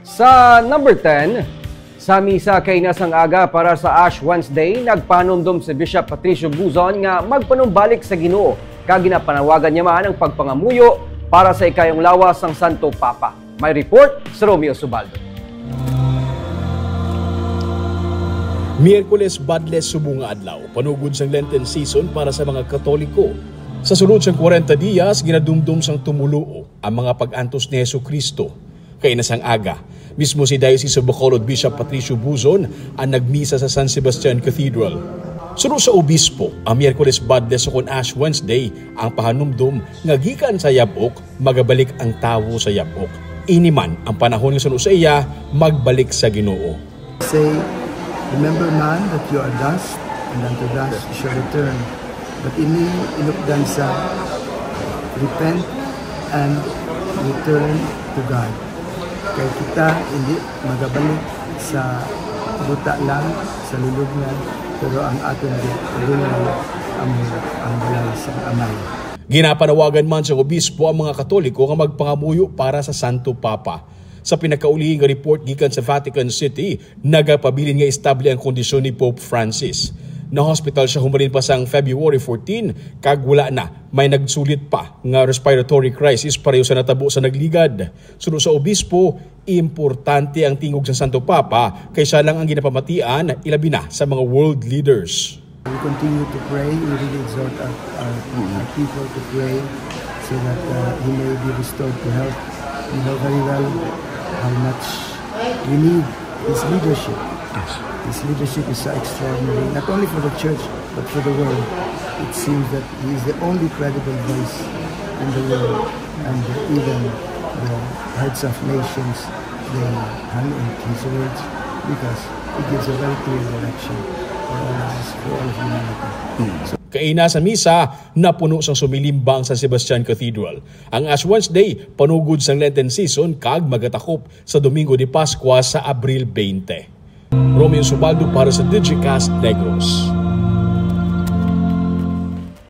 Sa number 10, sa misa kay Nasang Aga para sa Ash Wednesday, nagpanumdum si Bishop Patricio Buzon nga magpanumbalik sa Ginoo. Kaginapanawagan niya man ang pagpangamuyo para sa ikayong lawas ng Santo Papa. May report si Romeo Subaldo. Miyerkules Badles subong nga adlaw, panugod sang Lenten season para sa mga Katoliko. Sa sunod sang 40 diyas, ginadumdum sang tumuluo ang mga pag-antos ni Jesucristo. Kay Nasang Aga, mismo si Diocese of Bacolod Bishop Patricio Buzon ang nagmisa sa San Sebastian Cathedral. Sunod sa obispo, ang Miyerkules Badles o Ash Wednesday, ang pahanumdum nga gikan sa yabok, magabalik ang tawo sa yabok. Iniman ang panahon nga sunod sa iya, magbalik sa Ginoo. Say, remember man that you are dust, and unto dust you shall return. But inupdan sa repent and return to God. Kaya kita hindi magabalik sa buta lang, sa lulubngan, pero ang aton gulungan ang balay sa amay. Ginapanawagan man sa obispo ang mga Katoliko nga magpangamuyo para sa Santo Papa. Sa pinakaulihing report gikan sa Vatican City, nagapabilin nga estable ang kondisyon ni Pope Francis. Na-hospital siya humalin pa sang February 14, kag wala na, may nagsulit pa nga respiratory crisis pareho sa natabo sa nagligad. Sunod sa obispo, importante ang tingog sa Santo Papa kaysa lang ang ginapamatian, ilabi na sa mga world leaders. We continue to pray, we really exhort our people to pray so that he may be restored to health. We know very well how much we need his leadership. His leadership is so extraordinary, not only for the church, but for the world. It seems that he is the only credible voice in the world, and even the heads of nations, they hang on his words because he gives a very clear direction for all of us, for all of humanity. Kaina sa misa, napuno sang sumilimbang sa Sebastian Cathedral. Ang Ash Wednesday, panugod sang Lenten season, kag magatakop sa Domingo de Pascua sa Abril 20. Romeo Subaldo para sa Digicast Negros.